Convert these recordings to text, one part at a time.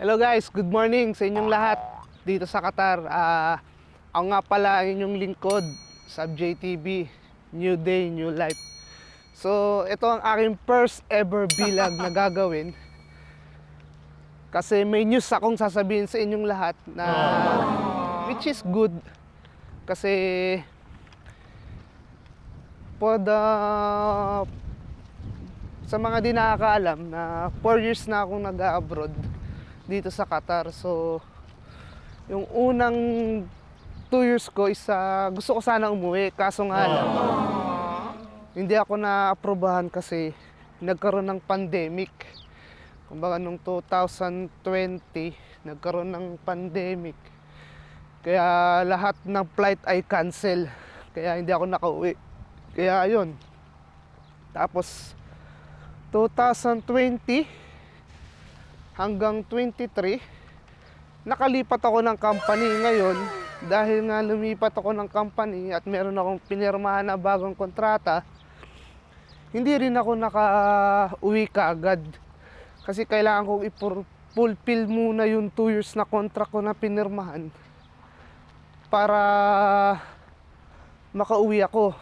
Hello guys, good morning sa inyong lahat dito sa Qatar. Ako nga pala ang inyong lingkod, Sub JTV, New Day, New Life. So ito ang aking first ever vlog na gagawin. Kasi may news akong sasabihin sa inyong lahat na which is good. Kasi sa mga di nakakaalam na 4 years na akong nag-abroad dito sa Qatar. So, yung unang 2 years ko is gusto ko sana umuwi. Kaso nga lang, hindi ako na-aprobahan kasi nagkaroon ng pandemic. Kumbaga nung 2020, nagkaroon ng pandemic. Kaya lahat ng flight ay cancel. Kaya hindi ako nakauwi. Kaya ayun. Tapos, 2020 hanggang 23, nakalipat ako ng company ngayon. Dahil nga lumipat ako ng company at meron akong pinirmahan na bagong kontrata, hindi rin ako naka-uwi kaagad. Kasi kailangan kong i-fulfill muna yung 2 years na contract ko na pinirmahan para makauwi ako.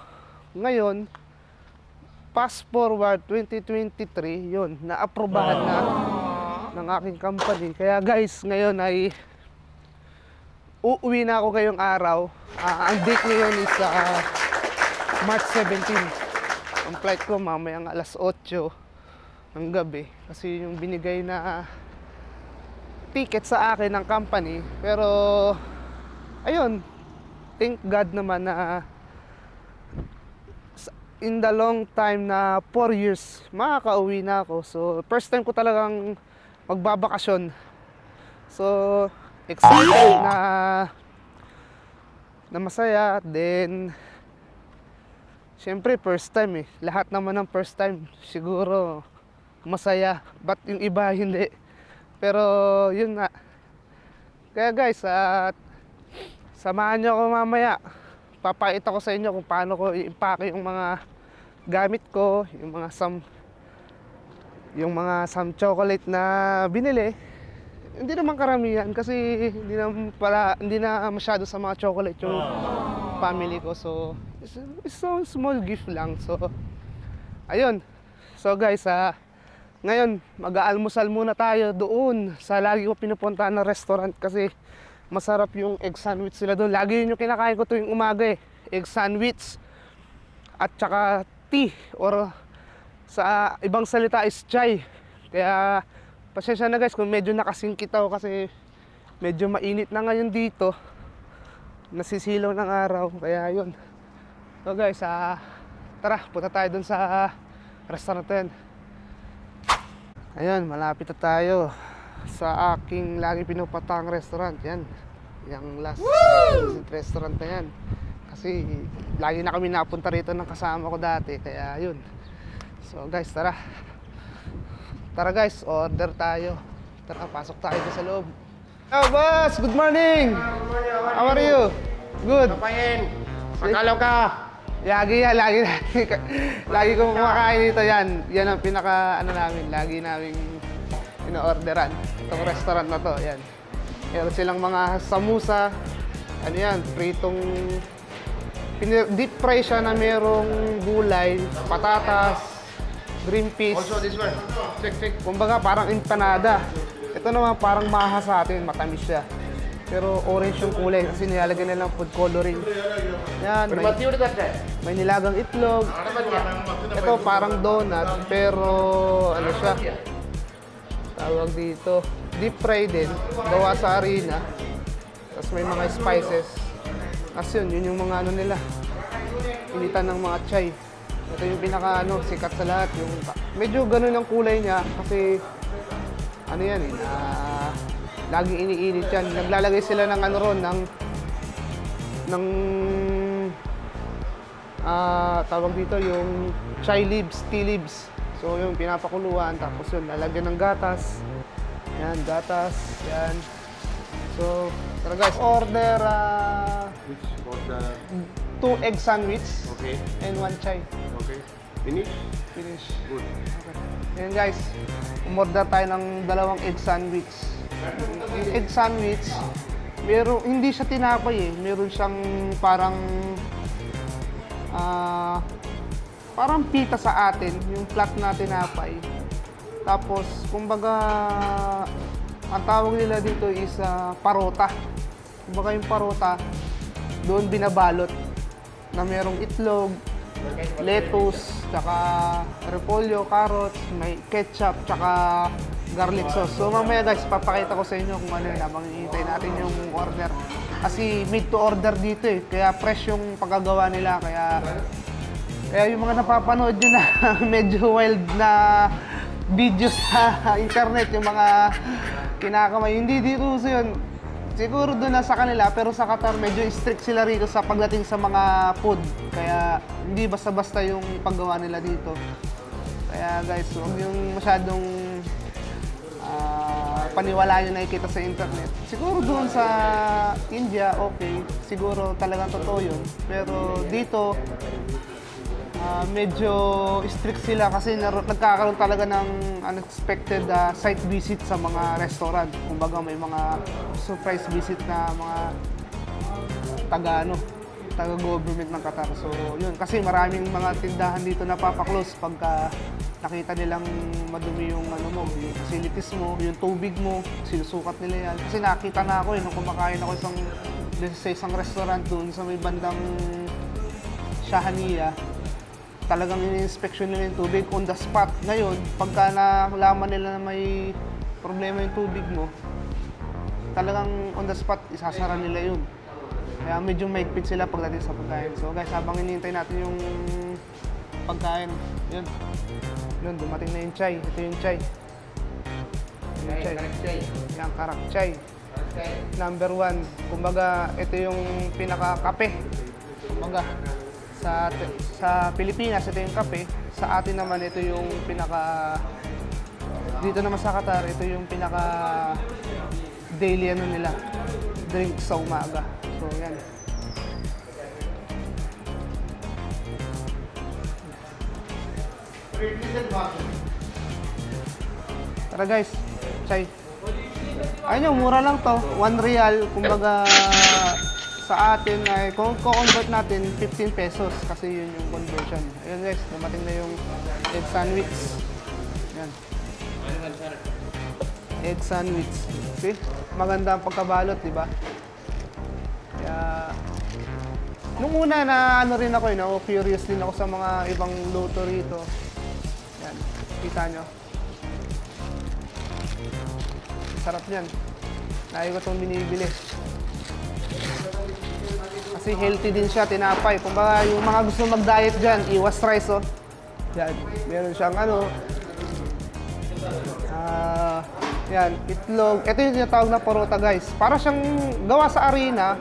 Ngayon, fast forward 2023, yun, na-aprobahan na ng aking company. Kaya guys, ngayon ay uuwi na ako ngayong araw. Ang date ngayon is March 17. Ang flight ko mamayang alas 8 ng gabi. Kasi yung binigay na ticket sa akin ng company. Pero, ayun, thank God naman na in the long time na 4 years, makakauwi na ako. So, first time ko talagang magbabakasyon. So, excited na masaya. Then, syempre, first time eh. Lahat naman ng first time, siguro masaya. But yung iba, hindi. Pero, yun nga. Kaya guys, samahan nyo ako mamaya. Papakita ko sa inyo kung paano ko i-impake yung mga gamit ko, yung mga chocolate na binili. Hindi naman karamihan kasi hindi na masyado sa mga chocolate yung family ko. So, it's a small gift lang. So, ayun. So guys, ngayon mag-aalmusal muna tayo doon sa lagi ko pinupuntahan na restaurant kasi masarap yung egg sandwich sila doon. Lagi yun yung kinakain ko tuwing umaga eh. Egg sandwich at saka tea or sa ibang salita is chai. Kaya pasensya na guys kung medyo nakasingkit ako kasi medyo mainit na ngayon dito. Nasisilaw ng araw. Kaya yun. So guys, tara, punta tayo doon sa restaurant na yan. Ayun, malapit na tayo sa aking lagi pinupatang restaurant. Yan, yung last restaurant na yan. Kasi lagi na kami napunta rito ng kasama ko dati. Kaya yun. So guys, tara. Tara guys, order tayo. Tara, pasok tayo sa loob. Hello boss, good morning. How are you? Good. Kapain, makalaw ka. Lagi yan, lagi kong kumakain dito yan. Yan ang pinaka namin, lagi namin ino-orderan. Itong restaurant na to, yan. Meron silang mga samusa. Ano yan, pritong deep fry siya na merong gulay, patatas, green peas. Also this one. Check. Kumbaga parang empanada. Ito naman parang maha sa atin, matamis siya. Pero orange yung kulay kasi nilalagyan nilang food coloring. Yan, may nilagang itlog. Ito parang donut pero ano siya, tawag dito, deep fry din, gawa sa harina. Tapos may mga spices. As yun yung mga ano nila, initan ng mga chai. Ito yung pinaka sikat sa lahat. Yung medyo ganun ang kulay niya kasi ano yan eh, laging iniinit yan. Naglalagay sila ng tawag dito yung chai leaves, tea leaves. So yung pinapakuluan, tapos yun lalagyan ng gatas. Yan, gatas, yan. So, tara guys, order Which about the 2 egg sandwich okay. and 1 chai. Okay. Finish? Finish. Good. Okay. Ayan guys, umorder tayo ng dalawang egg sandwich. Yung egg sandwich, hindi siya tinapay eh. Meron siyang parang parang pita sa atin, yung flat na tinapay. Tapos, kumbaga, ang tawag nila dito is parota. Kumbaga yung parota, doon binabalot na merong itlog, lettuce, tsaka repolyo, carrots, may ketchup, tsaka garlic sauce. So mamaya guys, papakita ko sa inyo kung ano yun habang iintay natin yung order. Kasi made to order dito eh, kaya fresh yung pagkagawa nila, kaya yung mga napapanood nyo na medyo wild na videos sa internet, yung mga kinakamay, hindi dito uso yun. Siguro doon na sa kanila, pero sa Qatar medyo strict sila rito sa pagdating sa mga food. Kaya hindi basta-basta yung paggawa nila dito. Kaya guys, huwag yung masyadong paniwalaan yung nakikita sa internet. Siguro doon sa India, okay. Siguro talagang totoo yun. Pero dito, medyo strict sila kasi nagkakaroon talaga ng unexpected site visit sa mga restaurant. Kumbaga may mga surprise visit na mga taga-government ng Qatar. So yun, kasi maraming mga tindahan dito na papaklose pagka nakita nilang madumi yung yung facilities mo, yung tubig mo, sinusukat nila yan. Kasi nakita na ako nung kumakain ako sa isang restaurant doon sa may bandang Shahaniya. Talagang in-inspection nila yung tubig on the spot. Ngayon, pagka nalaman nila na may problema yung tubig mo, talagang on the spot, isasara nila yun. Kaya medyo maigpit sila pagdating sa pagkain. So guys, habang hinihintay natin yung pagkain, yun, dumating na yung chai. Ito yung chai. Yung chai. Yung karak chai. Number 1. Kumbaga, ito yung pinaka-kape. Kumbaga, sa Pilipinas, ito yung kape. Sa atin naman, ito yung dito naman sa Qatar, ito yung daily nila, drink sa umaga. So, yan. Tara guys, chai. Ayun, mura lang to. 1 real, kumbaga sa atin ay kung convert natin 15 pesos kasi yun yung conversion. Ayun guys, dumating na yung egg sandwich. Yan. Egg sandwich. See? Maganda ang pagkabalot, di ba? Kaya nung una na rin ako, curious din ako sa mga ibang luto rito. Yan. Kita nyo. Sarap yan. Lagi ko itong binibili. Kasi healthy din siya, tinapay. Kumbaga, yung mga gusto mag-diet dyan, iwas rice, oh. Yan, meron siyang yan, itlog. Ito yung tinatawag na parota, guys. Para siyang gawa sa arena,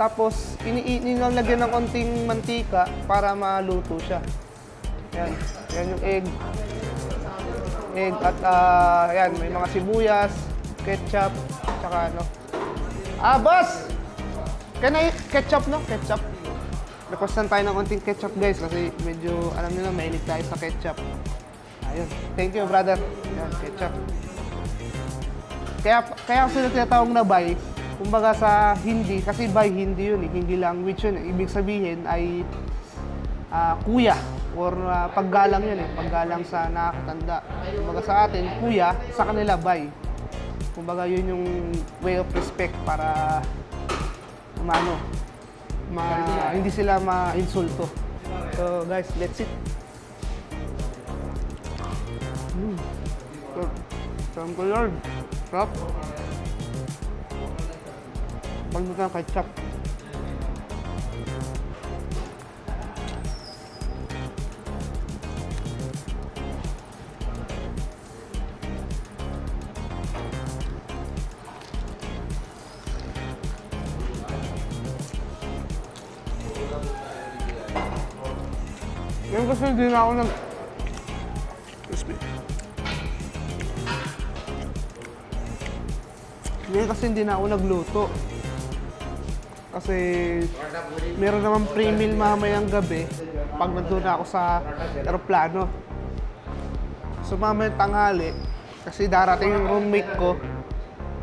tapos inilagyan ng konting mantika para maluto siya. Yan, yan yung egg. Egg at yan, may mga sibuyas, ketchup, tsaka boss! Can I ketchup, no? Ketchup. Requestan tayo ng konting ketchup, guys, kasi medyo, alam nyo na, mahilig tayo sa ketchup. Ayun. Thank you, brother. Yan, ketchup. Kaya sila tinatawag na bay, kumbaga sa Hindi, kasi bay, Hindi yun eh, Hindi language yun eh. Ibig sabihin ay kuya, or paggalang yun eh, paggalang sa nakakatanda. Kumbaga sa atin, kuya, sa kanila bay. Kumbaga yun yung way of respect para hindi sila ma-insulto. So guys, let's eat. Thank you, Lord. Sarap. Pagod ng ketchup. Yan kasi hindi na ako crispy. Yan kasi hindi na ako nagluto. Kasi meron naman pre-meal mamayang gabi pag nandun ako sa aeroplano. So mamayang tanghali, kasi darating yung roommate ko,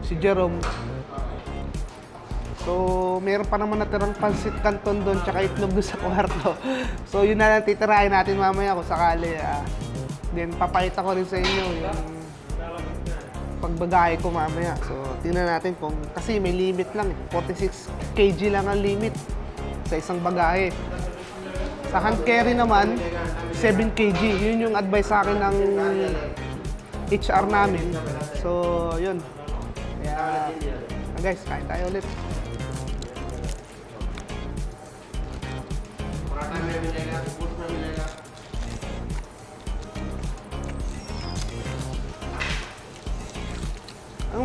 si Jerome. So meron pa naman natirang pansit canton doon tsaka itlog doon sa kwarto. So yun na lang titirahin natin mamaya kung sakali. Then papakita ko rin sa inyo yung pagbagahe ko mamaya. So, tingnan natin kung, kasi may limit lang 46 kg lang ang limit sa isang bagahe. Sa hand carry naman, 7 kg. Yun yung advice sa akin ng HR namin. So, yun. Kaya, guys, kain tayo ulit.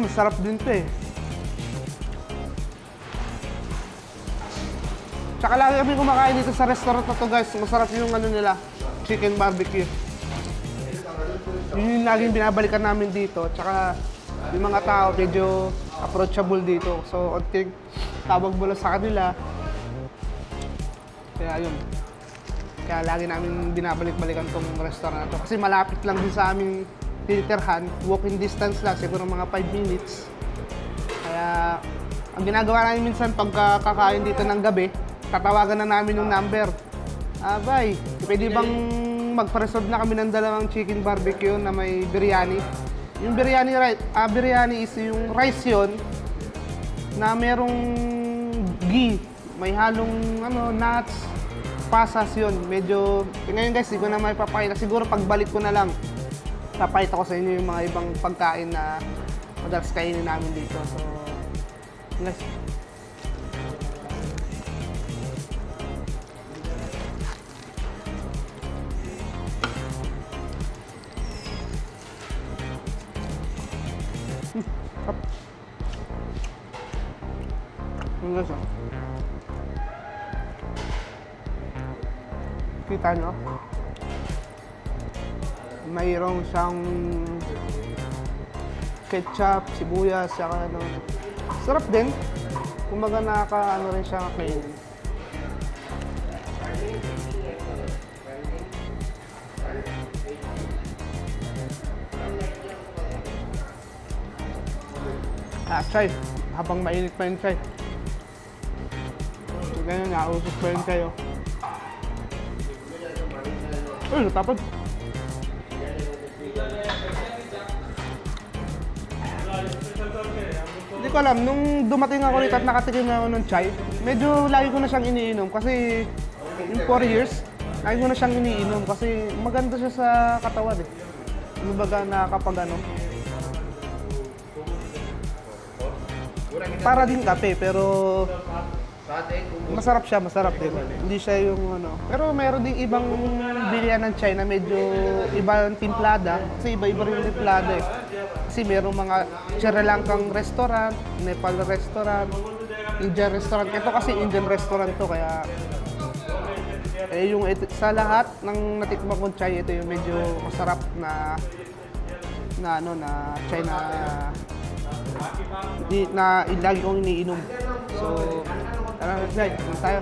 Masarap din to eh. Tsaka lagi kami kumakain dito sa restaurant na to guys. Masarap yung ano nila, chicken barbecue. Yun yung laging binabalikan namin dito. Tsaka yung mga tao medyo approachable dito. So, onting tawag mo lang sa kanila. Kaya yun. Kaya lagi namin binabalik-balikan tong restaurant na to. Kasi malapit lang din sa aming tinitirhan, walking distance lang, siguro mga 5 minutes. Kaya, ang ginagawa namin minsan pagka kakain dito ng gabi, tatawagan na namin yung number. Bay, pwede bang magpa-reserve na kami ng dalawang chicken barbecue na may biryani? Yung biryani is yung rice yun, na merong ghee, may halong nuts, pasas yun. Medyo, ngayon guys, hindi ko na may papakita. Siguro pagbalik ko na lang, papakita ko sa inyo yung mga ibang pagkain na madalas kainin namin dito. So, guys. Guys, kita nyo? Mayroong siyang ketchup, sibuyas, saka ano. Sarap din. Kumaga rin siya kainin. Chay. Habang mainit pa yung chay. Ganyan, nausok pa yung chay, oh. Uy, natapad. Hindi ko alam, nung dumating ako rito at nakatikim na ako ng chai, medyo lagi ko na siyang iniinom kasi in 4 years, lagi ko na siyang iniinom kasi maganda siya sa katawan eh. Kumbaga nakakapag ano. Para din kape pero masarap siya, masarap din. Hindi siya yung ano. Pero meron ding ibang bilihan ng chai na medyo ibang timplada kasi iba-iba rin yung timplada eh. Kasi merong mga Sri Lankang restaurant, Nepal restaurant, Indian restaurant. Ito kasi Indian restaurant to kaya yung sa lahat ng natikman kong chai, ito yung medyo masarap na chai na lagi kong iniinom. So, tara guys, tayo.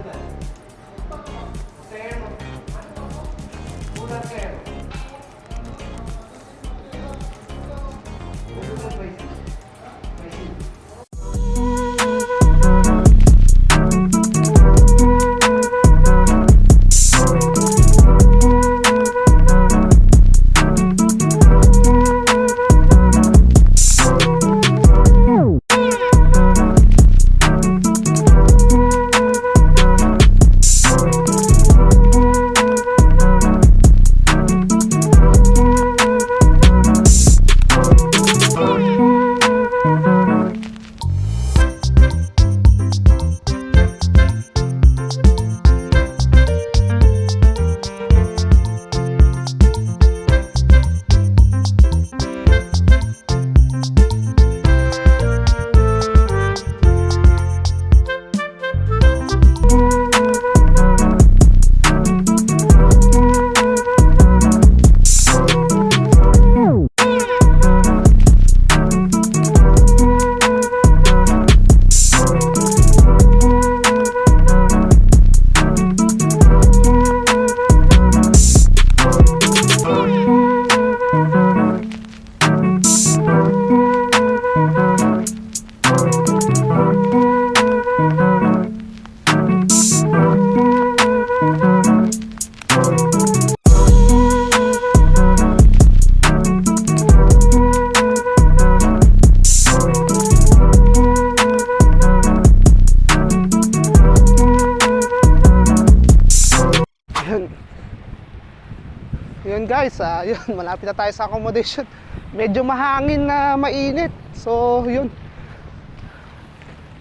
yun guys, yun, malapit na tayo sa accommodation. Medyo mahangin na mainit. So, yun.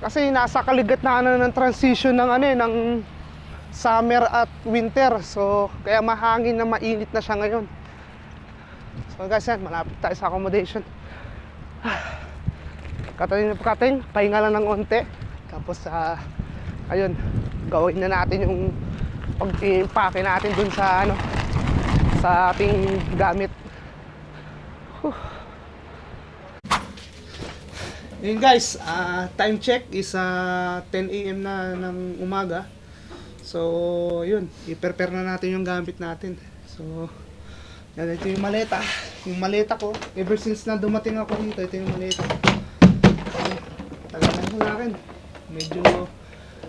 Kasi nasa kaligitnaan na ng transition ng ng summer at winter. So, kaya mahangin na mainit na siya ngayon. So guys, yan, malapit tayo sa accommodation. Kating, pahinga lang ng onte. Tapos, ayun, gawin na natin yung pag-impake natin dun sa sa ating gamit. Yun guys, time check is 10 AM na ng umaga. So yun, i-prepare na natin yung gamit natin. So yan, ito yung maleta. Yung maleta ko, ever since na dumating ako dito, ito yung maleta. Tagal na sa akin. Medyo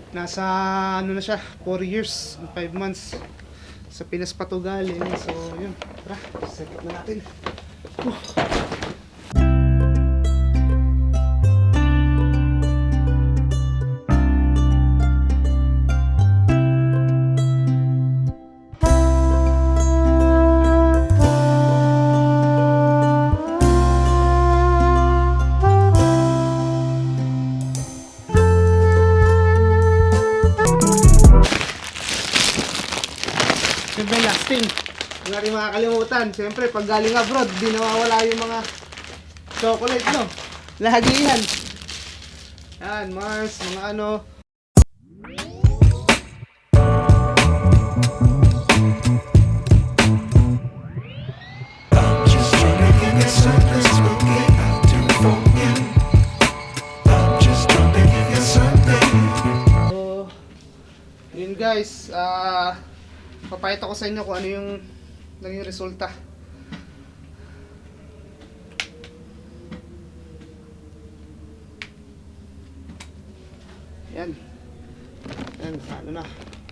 nasa na siya, 4 years and 5 months. Sa Pinas pa to galing. So yun, tara, set up na natin. Siyempre lasting, hindi natin makakalimutan. Siyempre pag galing abroad, di nawawala yung mga chocolate, no? Lagi yan. Yan, Mars, mga ano. So, yun guys, papayat ako sa inyo kung ano yung naging resulta. Yan. Yan, ano na.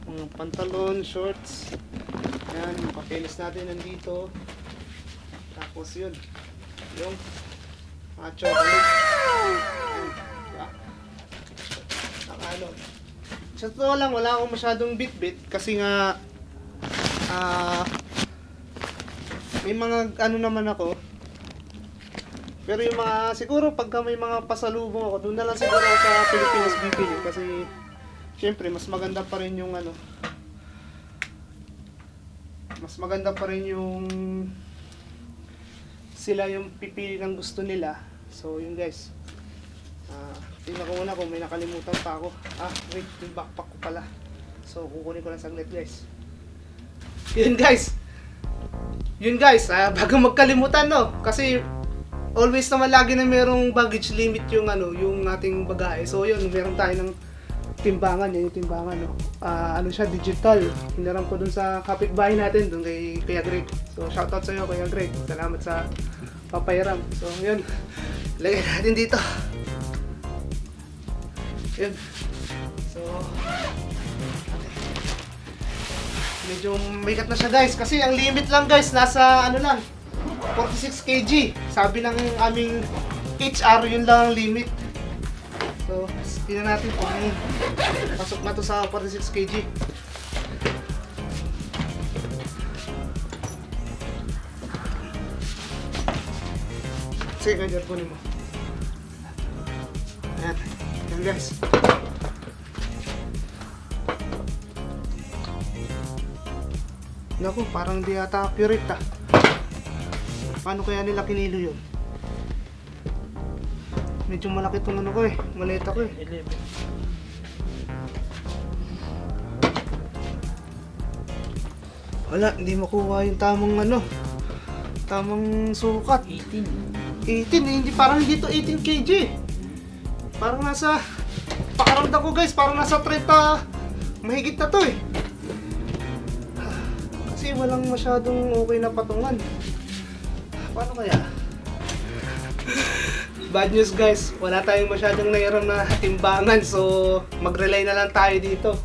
Mga pantalon, shorts. Yan, yung papeles natin nandito. Tapos yun. Yung mga chocolate. Yan, diba? Ano. Sa totoo lang, wala akong masyadong bit-bit kasi nga may mga ano naman ako, pero yung mga siguro pagka may mga pasalubong ako, doon na lang siguro ako sa Pilipinas bibili kasi syempre mas maganda pa rin yung mas maganda pa rin yung sila yung pipili ng gusto nila. So yun guys, tingnan ko muna kung may nakalimutan pa ako. Wait, yung backpack ko pala, so kukunin ko lang saglit guys. Yun guys, bago magkalimutan, no, kasi always naman lagi na merong baggage limit yung yung ating bagahe. So yun, meron tayo ng timbangan, yan yung timbangan, no. Ano siya, digital. Hinaram ko dun sa kapitbahay natin, dun kay Kuya Greg. So shoutout sa iyo Kuya Greg, salamat sa papayaram. So yun, lagay natin dito. Yun. So medyo bigat na siya guys, kasi ang limit lang guys nasa 46 kg. Sabi ng aming HR, yun lang ang limit. So tingnan natin kung pasok na to sa 46 kg. Sige, ganyan po mo. Ayan, yan guys. Naku, parang di ata accurate Paano kaya nila kinilo yun? Medyo malaki itong ko maleta ko 11. Wala, hindi makuha yung tamang sukat. 18. 18, parang hindi to 18 kg. Parang nasa, pakaramdam ko guys, parang nasa 30, mahigit na to Kasi walang masyadong okay na patungan. Paano kaya? Bad news guys, wala tayong masyadong nairam na timbangan, so mag-rely na lang tayo dito.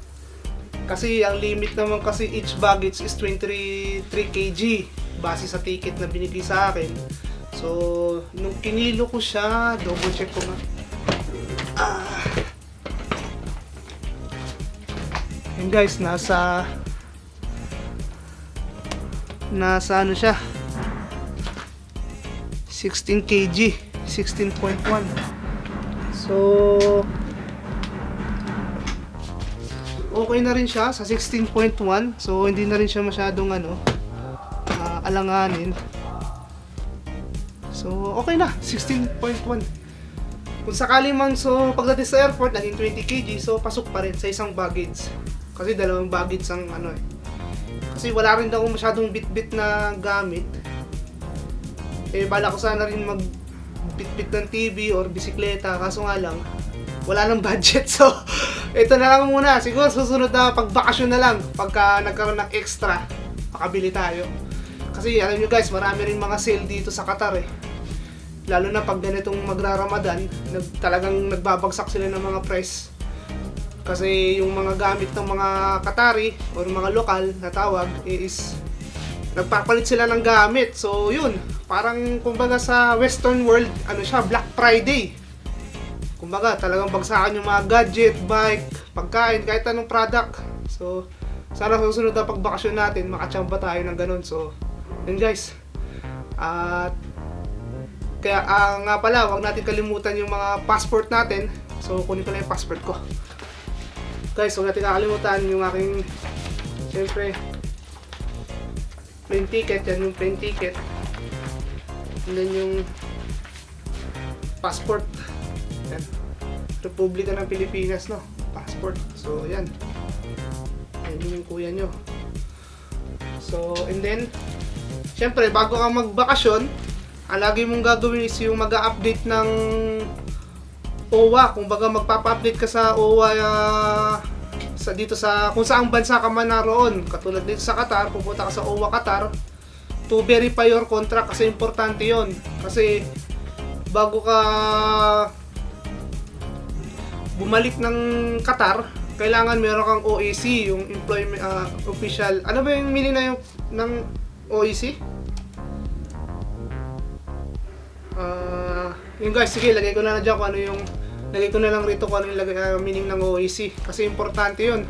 Kasi ang limit naman kasi each baggage is 23 kg base sa ticket na binigay sa akin. So nung kinilo ko siya, double check ko nga. Yun guys, nasa Nasa ano siya? 16 kg, 16.1. So okay na rin siya sa 16.1. So hindi na rin siya masyadong alanganin. So okay na, 16.1. Kung sakali man, so pagdating sa airport naging 20 kg, so pasok pa rin sa isang baggage. Kasi dalawang baggage ang Kasi wala rin daw masyadong bit-bit na gamit. Bala ko sana rin mag-bit-bit ng TV or bisikleta, kaso nga lang wala nang budget. So ito na lang muna, siguro susunod na pagbakasyon na lang, pagka nagkaroon ng extra makabili tayo. Kasi alam nyo guys, marami rin mga sale dito sa Qatar lalo na pag ganitong magra-Ramadan, talagang nagbabagsak sila ng mga price. Kasi yung mga gamit ng mga Qatari or mga lokal na tawag is nagpapalit sila ng gamit. So yun, parang kumbaga sa Western world, Black Friday. Kumbaga talagang bagsakan yung mga gadget, bike, pagkain, kahit anong product. So sana susunod na pagbakasyon natin, makachamba tayo ng ganun. So yun guys. At kaya nga pala, wag natin kalimutan yung mga passport natin. So kunin ko na yung passport ko. Guys, huwag natin kakalimutan yung aking, siyempre, plane ticket. Yan yung plane ticket. And then yung passport. Yan. Republika ng Pilipinas, no? Passport. So, yan. Yan yung kuya nyo. So, and then, siyempre, bago ka magbakasyon, ang lagi mong gagawin is yung mag-update ng OWA. Kung baga magpapa-update ka sa OWA dito sa kung saang bansa ka man naroon. Katulad dito sa Qatar, pupunta ka sa OWA Qatar to verify your contract kasi importante yon. Kasi bago ka bumalik ng Qatar, kailangan meron kang OAC, yung employment official. Ano ba yung meaning na yung ng OAC? Yung guys, sige, lagay ko na dyan kung ano yung lagay ko na lang rito kung ano yung meaning ng OAC. Kasi importante yun.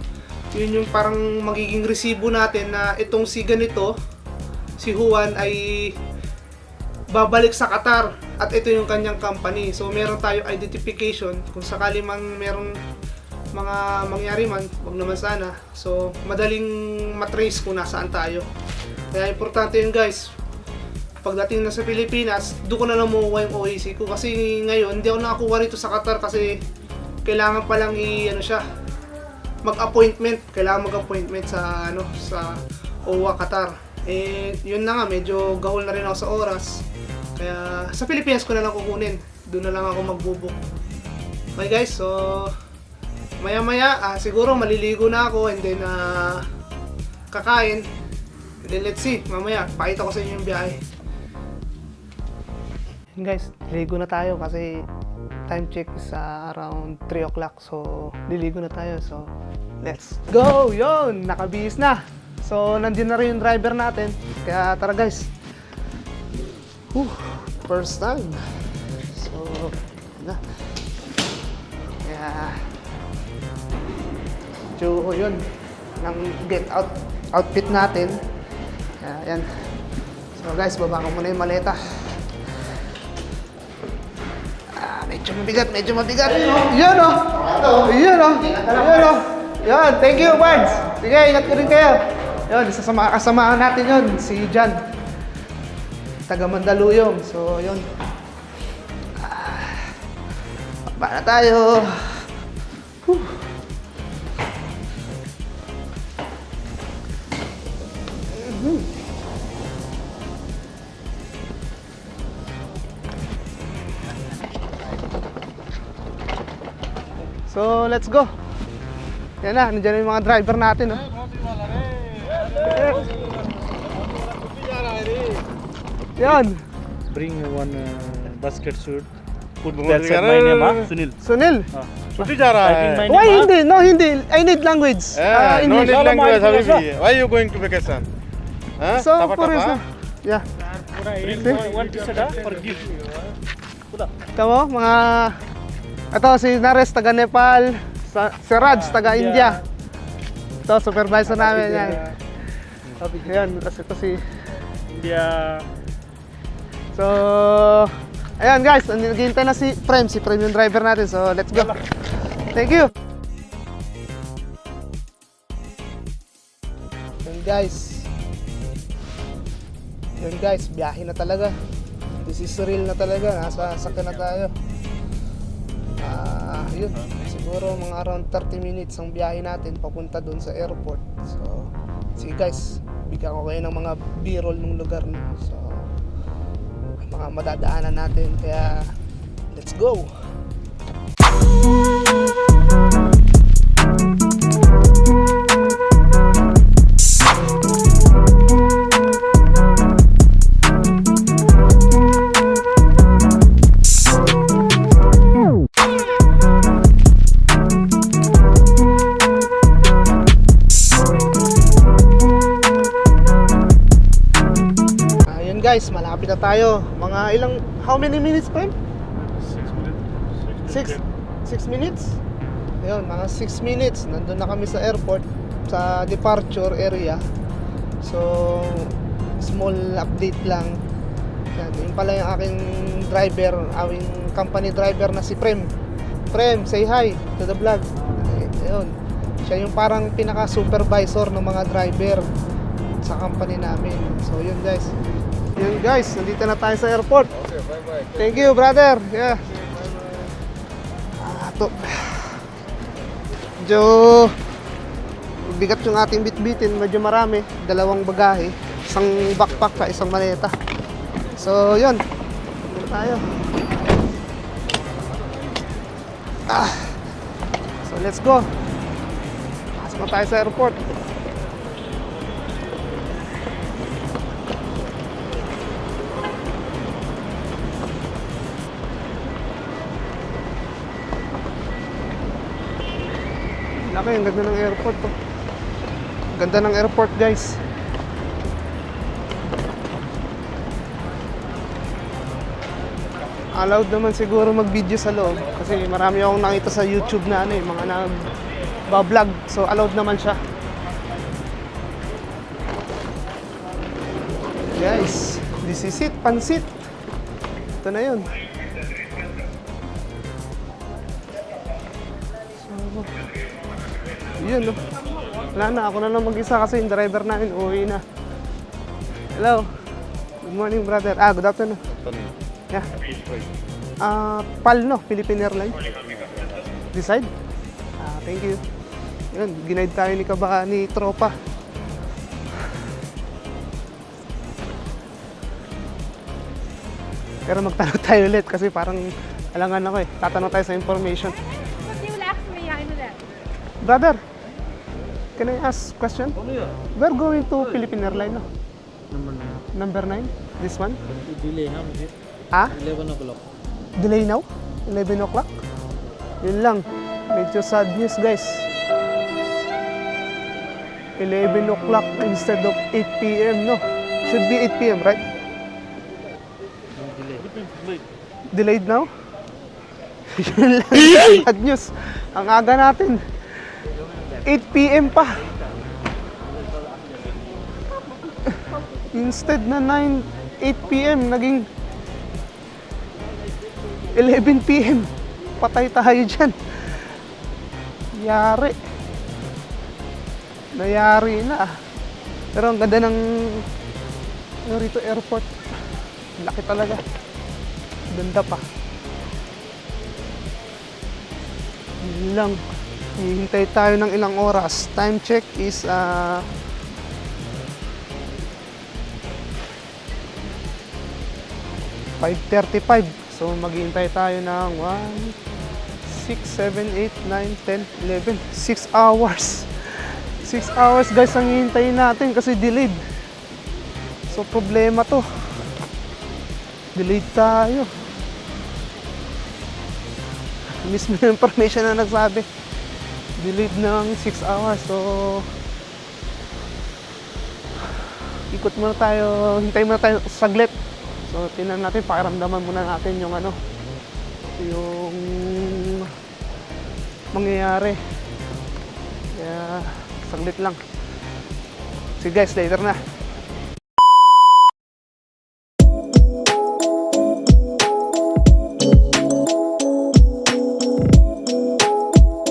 Yun yung parang magiging resibo natin na itong si ganito, si Juan ay babalik sa Qatar at ito yung kanyang company. So meron tayo identification kung sakali man merong mga mangyari man, wag naman sana. So madaling matrace kung nasaan tayo. Kaya importante yun guys. Pagdating na sa Pilipinas, doon ko na lang makuha yung OAC ko. Kasi ngayon, hindi ako nakakuha rito sa Qatar kasi kailangan palang mag-appointment. Kailangan mag-appointment sa sa OWA Qatar. Yun na nga, medyo gahol na rin ako sa oras. Kaya sa Pilipinas ko na lang kukunin. Doon na lang ako mag-book. Okay guys, so maya-maya, siguro maliligo na ako and then kakain. And then let's see, mamaya, pakita ko sa inyo yung biyahe. Guys, liligo na tayo kasi time check is around 3 o'clock. So, liligo na tayo. So, let's go! Yun! Nakabihis na! So, nandiyan na rin yung driver natin. Kaya tara guys. First time. So, na. Kaya, yun. Nang get out outfit natin. Kaya, yan. So guys, baba ko muna yung maleta. Medyo mabigat. Yan o. Yan, thank you, Bards. Sige, ingat ko rin kayo. Yan, kasamahan natin yun, si Jan. Taga Mandaluyong. So, yun. Baba na tayo. So, let's go. Yan na, nandiyan yung mga driver natin. Yan. Bring one basket suit. Put that side. My name, Sunil. Sunil. छुट्टी जा रहा है Why hindi? No, hindi. I need language. no English. need language Habibi. Why you going to vacation? So, for reason. Yeah. Bring one t-shirt for gift. Tama, mga... Ito, si Nares, taga Nepal. Si Raj, taga India. Ito, supervisor namin yan. Yan, tapos ito si India. So, ayan guys, naghihintay na si Prem yung driver natin. So, let's go. Thank you. Yun guys, biyahe na talaga. This is real na talaga. Nasa sakyan na tayo. Yun, siguro mga around 30 minutes ang biyahe natin papunta doon sa airport. So, sige guys, bigyan ko kayo ng mga b-roll ng lugar na. So, mga madadaanan natin. Kaya, let's go! Guys, malapit na tayo. Mga ilang, how many minutes pa yun? 6 minutes? Ayun, mga 6 minutes. Nandun na kami sa airport, sa departure area. So, small update lang. Yan, yun pala yung aking driver, aming company driver na si Prem. Prem, say hi to the vlog. Ayun, siya yung parang pinaka-supervisor ng mga driver sa company namin. So, yun guys. Yun guys, nandito na tayo sa airport. Okay, bye-bye. Thank you, brother. Yeah. Ito. Medyo bigat yung ating bitbitin, medyo marami. 2 bagahe, isang backpack pa, isang maleta. So, yun. Dito tayo. So, let's go. Pasok na tayo sa airport. Laki, ang ganda ng airport to. Ganda ng airport guys. Allowed naman siguro mag-video sa loob kasi marami akong nakita sa YouTube na ano, mga nag-vlog. So allowed naman siya. Guys, this is it, pansit. Ito na yun. Yun, no? Wala na, ako na lang mag-isa kasi yung driver namin uuwi na. Hello. Good morning, brother. Good afternoon. Yeah. PAL, no? Philippine Airlines. This side? Thank you. Yun, ginaid tayo ni Tropa. Pero magtanong tayo ulit kasi parang alangan ako eh. Tatanong tayo sa information. What you will ask me, I know that. Brother, can I ask question? We're going to Philippine Airlines, no? Number 9? This one? Delay, huh? Ah? 11 o'clock. Delay now? 11 o'clock? Yun lang. Medyo sad news, guys. 11 o'clock instead of 8 p.m., no? Should be 8 p.m., right? Delay. Delayed now? Yun lang. Sad news. Ang aga natin. 8 p.m. pa. Instead na 8 p.m. naging 11 p.m. Patay tayo dyan. Nayari na. Pero ang ganda ng rito airport. Laki talaga. Ganda pa. Yun lang. Hihintay tayo ng ilang oras. Time check is 5:35. So maghihintay tayo ng 1, 6, 7, 8, 9, 10, 11. 6 hours. 6 hours guys ang hihintayin natin kasi delayed. So problema to. Delayed tayo. Mismo yung information na nagsabi. Delayed ng 6 hours. So ikot muna tayo. Hintay muna tayo saglit. So tingnan natin, pakiramdaman muna natin yung yung mangyayari. Kaya saglit lang. See guys, later na.